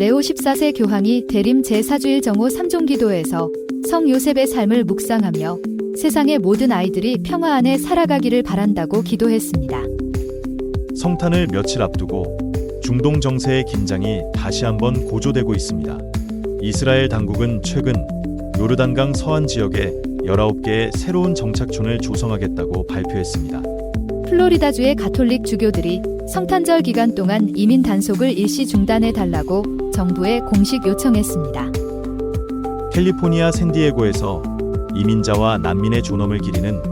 레오 14세 교황이 대림 제4주일 정오 3종 기도에서 성 요셉의 삶을 묵상하며 세상의 모든 아이들이 평화 안에 살아가기를 바란다고 기도했습니다. 성탄을 며칠 앞두고 중동 정세의 긴장이 다시 한번 고조되고 있습니다. 이스라엘 당국은 최근 요르단강 서안 지역에 19개의 새로운 정착촌을 조성하겠다고 발표했습니다. 플로리다주의 가톨릭 주교들이 성탄절 기간 동안 이민 단속을 일시 중단해달라고 정부에 공식 요청했습니다. 캘리포니아 샌디에고에서 이민자와 난민의 존엄을 기리는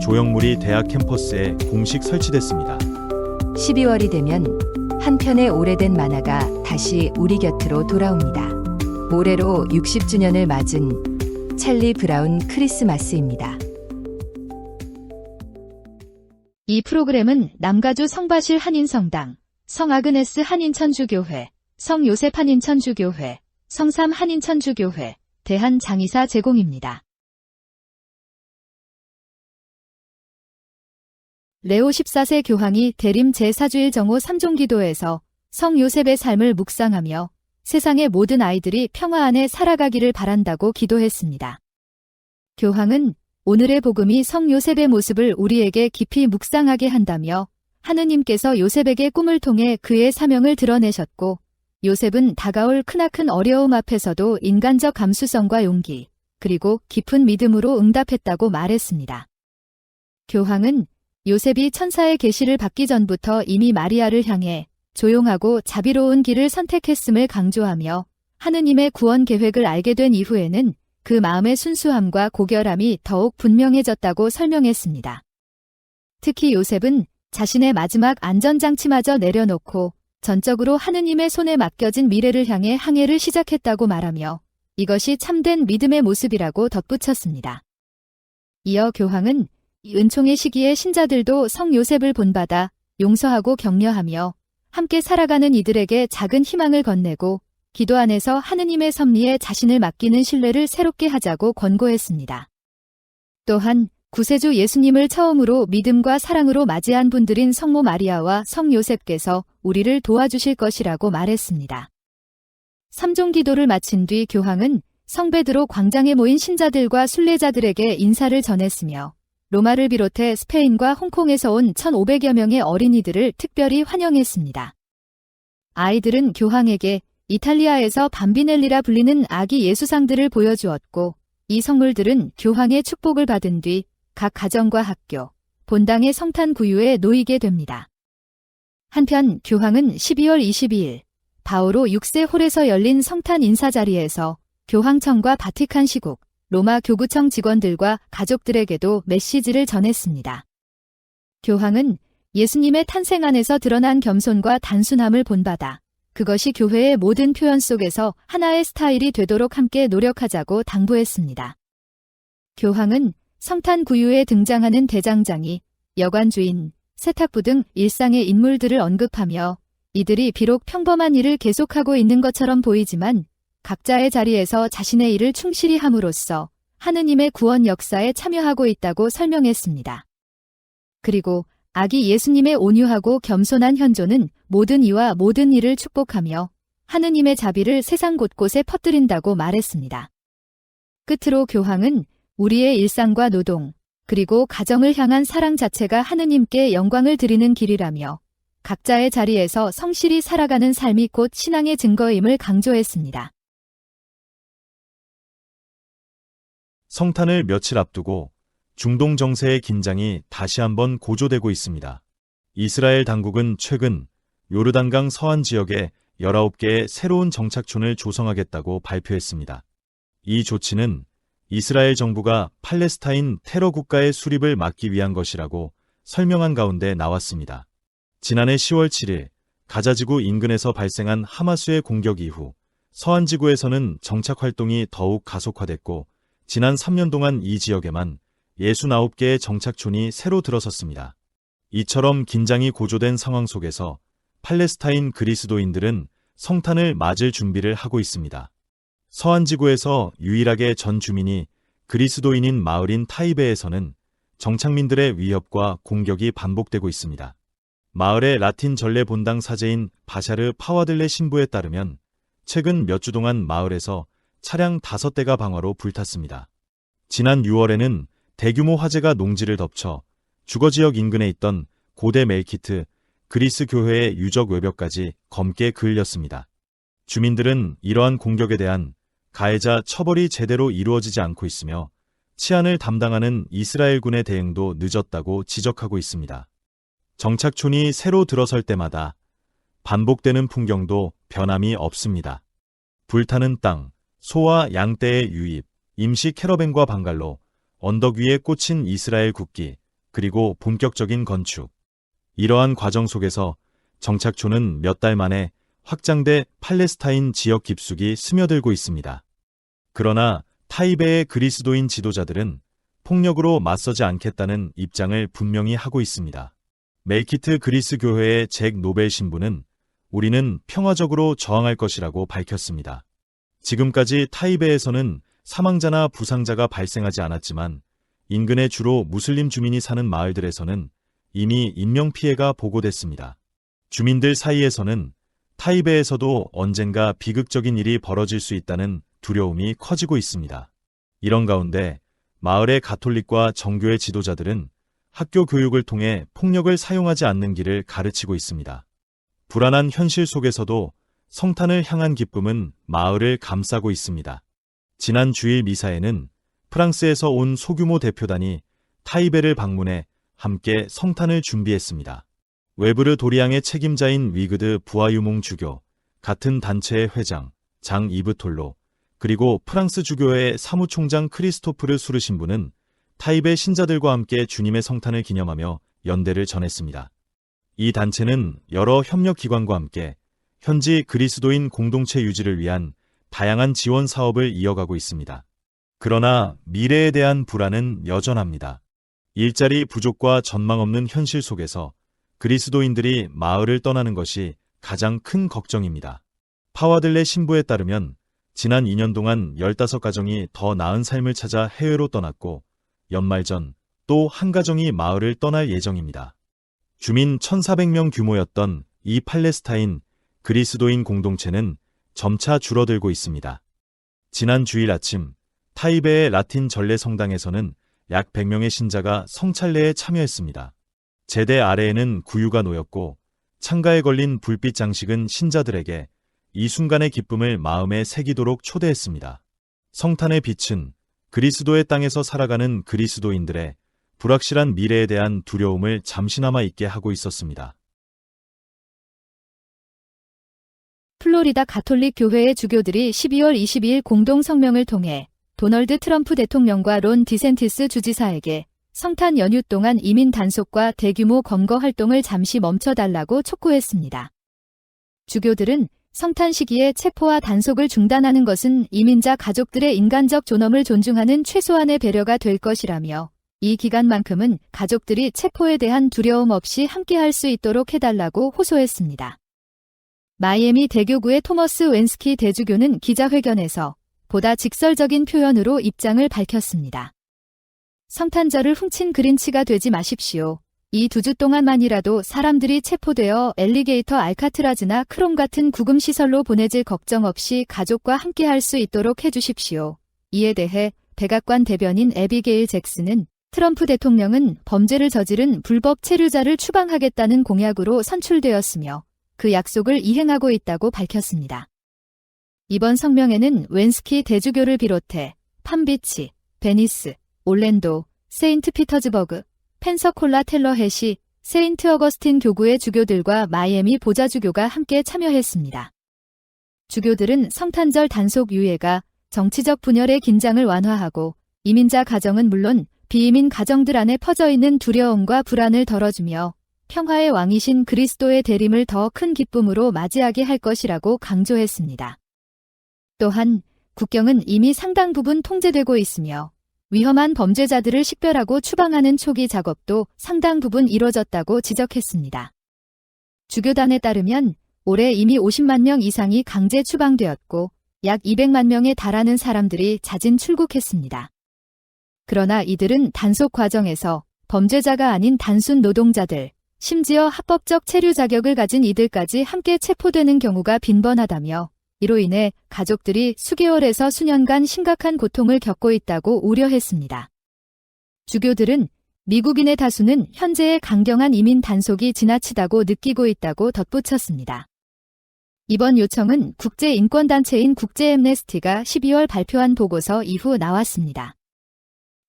조형물이 대학 캠퍼스에 공식 설치됐습니다. 12월이 되면 한 편의 오래된 만화가 다시 우리 곁으로 돌아옵니다. 올해로 60주년을 맞은 찰리 브라운 크리스마스입니다. 이 프로그램은 남가주 성바실 한인성당, 성아그네스 한인천주교회, 성요셉 한인천주교회, 성삼 한인천주교회, 대한장의사 제공입니다. 레오 14세 교황이 대림 제4주일 정오 3종 기도에서 성 요셉의 삶을 묵상하며 세상의 모든 아이들이 평화 안에 살아가기를 바란다고 기도했습니다. 교황은 오늘의 복음이 성 요셉의 모습을 우리에게 깊이 묵상하게 한다며 하느님께서 요셉에게 꿈을 통해 그의 사명을 드러내셨고 요셉은 다가올 크나큰 어려움 앞에서도 인간적 감수성과 용기 그리고 깊은 믿음으로 응답했다고 말했습니다. 교황은 요셉이 천사의 계시를 받기 전부터 이미 마리아를 향해 조용하고 자비로운 길을 선택했음을 강조하며 하느님의 구원 계획을 알게 된 이후에는 그 마음의 순수함과 고결함이 더욱 분명해졌다고 설명했습니다. 특히 요셉은 자신의 마지막 안전장치마저 내려놓고 전적으로 하느님의 손에 맡겨진 미래를 향해 항해를 시작했다고 말하며 이것이 참된 믿음의 모습이라고 덧붙였습니다. 이어 교황은 이 은총의 시기에 신자들도 성 요셉을 본받아 용서하고 격려하며 함께 살아가는 이들에게 작은 희망을 건네고 기도 안에서 하느님의 섭리에 자신을 맡기는 신뢰를 새롭게 하자고 권고했습니다. 또한 구세주 예수님을 처음으로 믿음과 사랑으로 맞이한 분들인 성모 마리아와 성 요셉께서 우리를 도와주실 것이라고 말했습니다. 3종 기도를 마친 뒤 교황은 성 베드로 광장에 모인 신자들과 순례자들에게 인사를 전했으며 로마를 비롯해 스페인과 홍콩에서 온 1,500여 명의 어린이들을 특별히 환영했습니다. 아이들은 교황에게 이탈리아에서 밤비넬리라 불리는 아기 예수상들을 보여주었고 이 성물들은 교황의 축복을 받은 뒤 각 가정과 학교, 본당의 성탄 구유에 놓이게 됩니다. 한편 교황은 12월 22일 바오로 6세 홀에서 열린 성탄 인사 자리에서 교황청과 바티칸 시국, 로마 교구청 직원들과 가족들에게도 메시지를 전했습니다. 교황은 예수님의 탄생 안에서 드러난 겸손과 단순함을 본받아 그것이 교회의 모든 표현 속에서 하나의 스타일이 되도록 함께 노력하자고 당부했습니다. 교황은 성탄 구유에 등장하는 대장장이, 여관주인, 세탁부 등 일상의 인물들을 언급하며 이들이 비록 평범한 일을 계속하고 있는 것처럼 보이지만 각자의 자리에서 자신의 일을 충실히 함으로써 하느님의 구원 역사에 참여하고 있다고 설명했습니다. 그리고 아기 예수님의 온유하고 겸손한 현존은 모든 이와 모든 일을 축복하며 하느님의 자비를 세상 곳곳에 퍼뜨린다고 말했습니다. 끝으로 교황은 우리의 일상과 노동, 그리고 가정을 향한 사랑 자체가 하느님께 영광을 드리는 길이라며 각자의 자리에서 성실히 살아가는 삶이 곧 신앙의 증거임을 강조했습니다. 성탄을 며칠 앞두고 중동 정세의 긴장이 다시 한번 고조되고 있습니다. 이스라엘 당국은 최근 요르단강 서안 지역에 19개의 새로운 정착촌을 조성하겠다고 발표했습니다. 이 조치는 이스라엘 정부가 팔레스타인 테러 국가의 수립을 막기 위한 것이라고 설명한 가운데 나왔습니다. 지난해 10월 7일 가자지구 인근에서 발생한 하마스의 공격 이후 서안 지구에서는 정착 활동이 더욱 가속화됐고 지난 3년 동안 이 지역에만 69개의 정착촌이 새로 들어섰습니다. 이처럼 긴장이 고조된 상황 속에서 팔레스타인 그리스도인들은 성탄을 맞을 준비를 하고 있습니다. 서안 지구에서 유일하게 전 주민이 그리스도인인 마을인 타이베에서는 정착민들의 위협과 공격이 반복되고 있습니다. 마을의 라틴 전래 본당 사제인 바샤르 파와들레 신부에 따르면 최근 몇 주 동안 마을에서 차량 5대가 방화로 불탔습니다. 지난 6월에는 대규모 화재가 농지를 덮쳐 주거지역 인근에 있던 고대 멜키트 그리스 교회의 유적 외벽까지 검게 그을렸습니다. 주민들은 이러한 공격에 대한 가해자 처벌이 제대로 이루어지지 않고 있으며 치안을 담당하는 이스라엘군의 대응도 늦었다고 지적하고 있습니다. 정착촌이 새로 들어설 때마다 반복되는 풍경도 변함이 없습니다. 불타는 땅, 소와 양떼의 유입, 임시 캐러밴과 방갈로, 언덕 위에 꽂힌 이스라엘 국기, 그리고 본격적인 건축. 이러한 과정 속에서 정착촌은 몇 달 만에 확장돼 팔레스타인 지역 깊숙이 스며들고 있습니다. 그러나 타이베의 그리스도인 지도자들은 폭력으로 맞서지 않겠다는 입장을 분명히 하고 있습니다. 멜키트 그리스 교회의 잭 노벨 신부는 우리는 평화적으로 저항할 것이라고 밝혔습니다. 지금까지 타이베에서는 사망자나 부상자가 발생하지 않았지만 인근의 주로 무슬림 주민이 사는 마을들에서는 이미 인명피해가 보고됐습니다. 주민들 사이에서는 타이베에서도 언젠가 비극적인 일이 벌어질 수 있다는 두려움이 커지고 있습니다. 이런 가운데 마을의 가톨릭과 정교의 지도자들은 학교 교육을 통해 폭력을 사용하지 않는 길을 가르치고 있습니다. 불안한 현실 속에서도 성탄을 향한 기쁨은 마을을 감싸고 있습니다. 지난 주일 미사에는 프랑스에서 온 소규모 대표단이 타이베를 방문해 함께 성탄을 준비했습니다. 웨브르 도리앙의 책임자인 위그드 부아유몽 주교, 같은 단체의 회장, 장 이브톨로, 그리고 프랑스 주교회 사무총장 크리스토프르 수르 신부는 타이베 신자들과 함께 주님의 성탄을 기념하며 연대를 전했습니다. 이 단체는 여러 협력기관과 함께 현지 그리스도인 공동체 유지를 위한 다양한 지원 사업을 이어가고 있습니다. 그러나 미래에 대한 불안은 여전합니다. 일자리 부족과 전망 없는 현실 속에서 그리스도인들이 마을을 떠나는 것이 가장 큰 걱정입니다. 파와들레 신부에 따르면 지난 2년 동안 15가정이 더 나은 삶을 찾아 해외로 떠났고 연말 전 또 한 가정이 마을을 떠날 예정입니다. 주민 1,400명 규모였던 이 팔레스타인 그리스도인 공동체는 점차 줄어들고 있습니다. 지난 주일 아침 타이베의 라틴 전례 성당에서는 약 100명의 신자가 성찬례에 참여했습니다. 제대 아래에는 구유가 놓였고 창가에 걸린 불빛 장식은 신자들에게 이 순간의 기쁨을 마음에 새기도록 초대했습니다. 성탄의 빛은 그리스도의 땅에서 살아가는 그리스도인들의 불확실한 미래에 대한 두려움을 잠시나마 잊게 하고 있었습니다. 플로리다 가톨릭 교회의 주교들이 12월 22일 공동 성명을 통해 도널드 트럼프 대통령과 론 디센티스 주지사에게 성탄 연휴 동안 이민 단속과 대규모 검거 활동을 잠시 멈춰달라고 촉구했습니다. 주교들은 성탄 시기에 체포와 단속을 중단하는 것은 이민자 가족들의 인간적 존엄을 존중하는 최소한의 배려가 될 것이라며 이 기간만큼은 가족들이 체포에 대한 두려움 없이 함께할 수 있도록 해달라고 호소했습니다. 마이애미 대교구의 토머스 웬스키 대주교는 기자회견에서 보다 직설적인 표현으로 입장을 밝혔습니다. 성탄절을 훔친 그린치가 되지 마십시오. 이 2주 동안만이라도 사람들이 체포되어 엘리게이터 알카트라즈나 크롬 같은 구금시설로 보내질 걱정 없이 가족과 함께할 수 있도록 해주십시오. 이에 대해 백악관 대변인 애비게일 잭슨은 트럼프 대통령은 범죄를 저지른 불법 체류자를 추방하겠다는 공약으로 선출되었으며 그 약속을 이행하고 있다고 밝혔습니다. 이번 성명에는 웬스키 대주교를 비롯해 팜비치, 베니스, 올랜도, 세인트 피터즈버그, 펜서콜라 텔러햇이, 세인트 어거스틴 교구의 주교들과 마이애미 보좌주교가 함께 참여했습니다. 주교들은 성탄절 단속 유예가 정치적 분열의 긴장을 완화하고 이민자 가정은 물론 비이민 가정들 안에 퍼져있는 두려움과 불안을 덜어주며 평화의 왕이신 그리스도의 대림을 더 큰 기쁨으로 맞이하게 할 것이라고 강조했습니다. 또한 국경은 이미 상당 부분 통제되고 있으며 위험한 범죄자들을 식별하고 추방하는 초기 작업도 상당 부분 이뤄졌다고 지적했습니다. 주교단에 따르면 올해 이미 50만 명 이상이 강제 추방되었고 약 200만 명에 달하는 사람들이 자진 출국했습니다. 그러나 이들은 단속 과정에서 범죄자가 아닌 단순 노동자들, 심지어 합법적 체류 자격을 가진 이들까지 함께 체포되는 경우가 빈번하다며 이로 인해 가족들이 수개월에서 수년간 심각한 고통을 겪고 있다고 우려했습니다. 주교들은 미국인의 다수는 현재의 강경한 이민 단속이 지나치다고 느끼고 있다고 덧붙였습니다. 이번 요청은 국제인권단체인 국제앰네스티가 12월 발표한 보고서 이후 나왔습니다.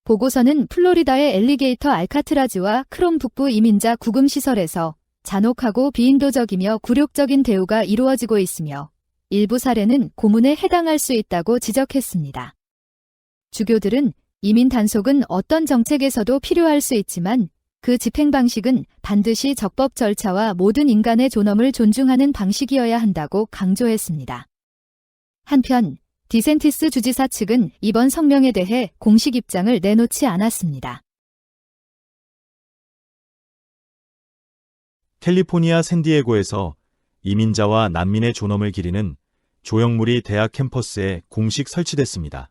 보고서는 플로리다의 엘리게이터 알카트라즈와 크롬 북부 이민자 구금시설에서 잔혹하고 비인도적이며 굴욕적인 대우가 이루어지고 있으며 일부 사례는 고문에 해당할 수 있다고 지적했습니다. 주교들은 이민 단속은 어떤 정책에서도 필요할 수 있지만 그 집행 방식은 반드시 적법 절차와 모든 인간의 존엄을 존중하는 방식이어야 한다고 강조했습니다. 한편 디센티스 주지사 측은 이번 성명에 대해 공식 입장을 내놓지 않았습니다. 캘리포니아 샌디에고에서 이민자와 난민의 존엄을 기리는 조형물이 대학 캠퍼스에 공식 설치됐습니다.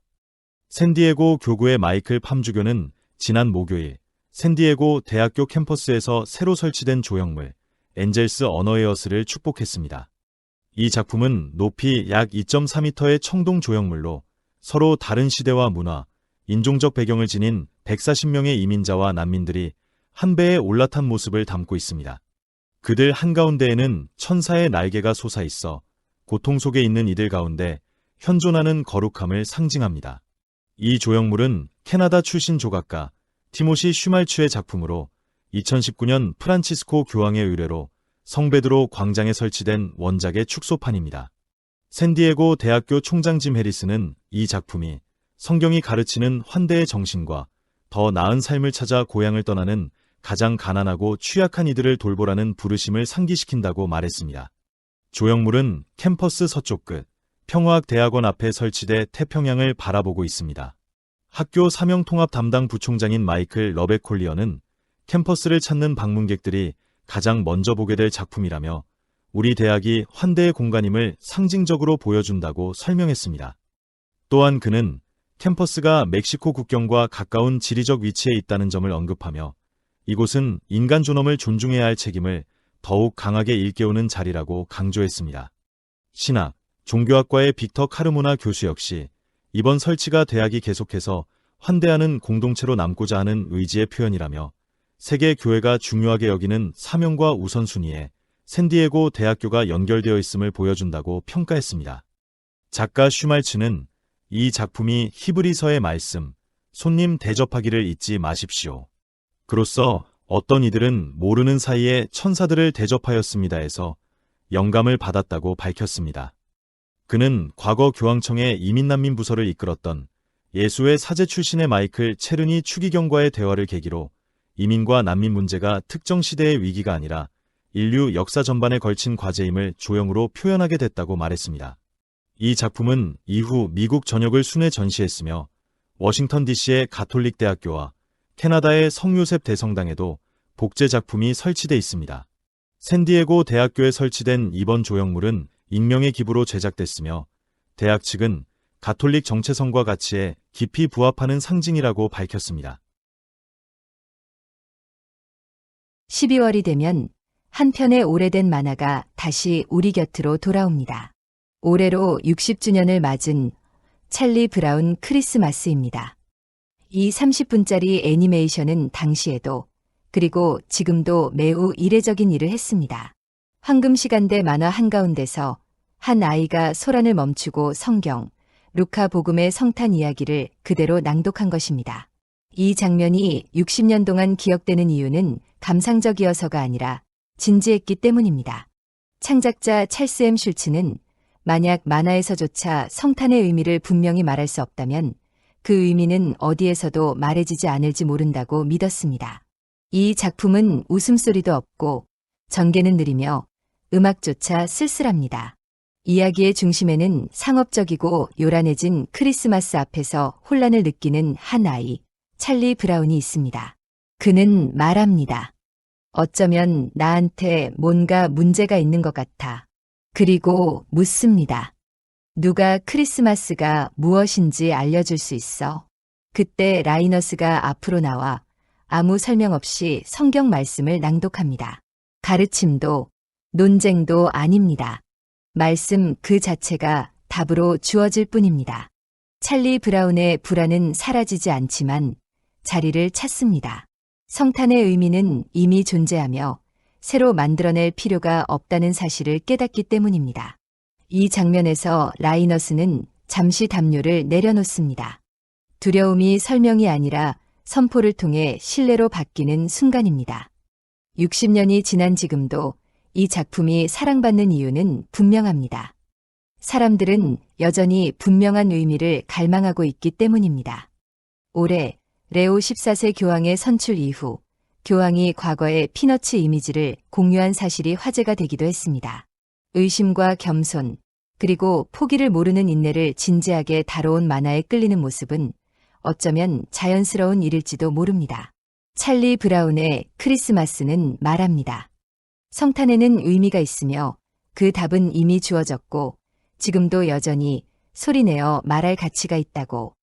샌디에고 교구의 마이클 팜 주교는 지난 목요일 샌디에고 대학교 캠퍼스에서 새로 설치된 조형물 엔젤스 어너에어스를 축복했습니다. 이 작품은 높이 약 2.4m의 청동 조형물로 서로 다른 시대와 문화, 인종적 배경을 지닌 140명의 이민자와 난민들이 한 배에 올라탄 모습을 담고 있습니다. 그들 한가운데에는 천사의 날개가 솟아있어 고통 속에 있는 이들 가운데 현존하는 거룩함을 상징합니다. 이 조형물은 캐나다 출신 조각가 티모시 슈말츠의 작품으로 2019년 프란치스코 교황의 의뢰로 성베드로 광장에 설치된 원작의 축소판입니다. 샌디에고 대학교 총장 짐 해리스는 이 작품이 성경이 가르치는 환대의 정신과 더 나은 삶을 찾아 고향을 떠나는 가장 가난하고 취약한 이들을 돌보라는 부르심을 상기시킨다고 말했습니다. 조형물은 캠퍼스 서쪽 끝 평화학대학원 앞에 설치돼 태평양을 바라보고 있습니다. 학교 사명통합 담당 부총장인 마이클 러베 콜리어는 캠퍼스를 찾는 방문객들이 가장 먼저 보게 될 작품이라며 우리 대학이 환대의 공간임을 상징적으로 보여준다고 설명했습니다. 또한 그는 캠퍼스가 멕시코 국경과 가까운 지리적 위치에 있다는 점을 언급하며 이곳은 인간 존엄을 존중해야 할 책임을 더욱 강하게 일깨우는 자리라고 강조했습니다. 신학, 종교학과의 빅터 카르모나 교수 역시 이번 설치가 대학이 계속해서 환대하는 공동체로 남고자 하는 의지의 표현이라며 세계 교회가 중요하게 여기는 사명과 우선순위에 샌디에고 대학교가 연결되어 있음을 보여준다고 평가했습니다. 작가 슈말츠는 이 작품이 히브리서의 말씀, 손님 대접하기를 잊지 마십시오. 그로써 어떤 이들은 모르는 사이에 천사들을 대접하였습니다에서 영감을 받았다고 밝혔습니다. 그는 과거 교황청의 이민난민 부서를 이끌었던 예수의 사제 출신의 마이클 체르니 추기경과의 대화를 계기로 이민과 난민 문제가 특정 시대의 위기가 아니라 인류 역사 전반에 걸친 과제임을 조형으로 표현하게 됐다고 말했습니다. 이 작품은 이후 미국 전역을 순회 전시했으며 워싱턴 DC의 가톨릭 대학교와 캐나다의 성요셉 대성당에도 복제 작품이 설치돼 있습니다. 샌디에고 대학교에 설치된 이번 조형물은 익명의 기부로 제작됐으며 대학 측은 가톨릭 정체성과 가치에 깊이 부합하는 상징이라고 밝혔습니다. 12월이 되면 한 편의 오래된 만화가 다시 우리 곁으로 돌아옵니다. 올해로 60주년을 맞은 찰리 브라운 크리스마스입니다. 이 30분짜리 애니메이션은 당시에도 그리고 지금도 매우 이례적인 일을 했습니다. 황금시간대 만화 한가운데서 한 아이가 소란을 멈추고 성경, 루카 복음의 성탄 이야기를 그대로 낭독한 것입니다. 이 장면이 60년 동안 기억되는 이유는 감상적이어서가 아니라 진지했기 때문입니다. 창작자 찰스 M. 슐츠는 만약 만화에서조차 성탄의 의미를 분명히 말할 수 없다면 그 의미는 어디에서도 말해지지 않을지 모른다고 믿었습니다. 이 작품은 웃음소리도 없고 전개는 느리며 음악조차 쓸쓸합니다. 이야기의 중심에는 상업적이고 요란해진 크리스마스 앞에서 혼란을 느끼는 한 아이, 찰리 브라운이 있습니다. 그는 말합니다. 어쩌면 나한테 뭔가 문제가 있는 것 같아. 그리고 묻습니다. 누가 크리스마스가 무엇인지 알려줄 수 있어? 그때 라이너스가 앞으로 나와 아무 설명 없이 성경 말씀을 낭독합니다. 가르침도 논쟁도 아닙니다. 말씀 그 자체가 답으로 주어질 뿐입니다. 찰리 브라운의 불안은 사라지지 않지만 자리를 찾습니다. 성탄의 의미는 이미 존재하며 새로 만들어낼 필요가 없다는 사실을 깨닫기 때문입니다. 이 장면에서 라이너스는 잠시 담요를 내려놓습니다. 두려움이 설명이 아니라 선포를 통해 신뢰로 바뀌는 순간입니다. 60년이 지난 지금도 이 작품이 사랑받는 이유는 분명합니다. 사람들은 여전히 분명한 의미를 갈망하고 있기 때문입니다. 올해 레오 14세 교황의 선출 이후 교황이 과거의 피너츠 이미지를 공유한 사실이 화제가 되기도 했습니다. 의심과 겸손, 그리고 포기를 모르는 인내를 진지하게 다뤄온 만화에 끌리는 모습은 어쩌면 자연스러운 일일지도 모릅니다. 찰리 브라운의 크리스마스는 말합니다. 성탄에는 의미가 있으며 그 답은 이미 주어졌고 지금도 여전히 소리내어 말할 가치가 있다고.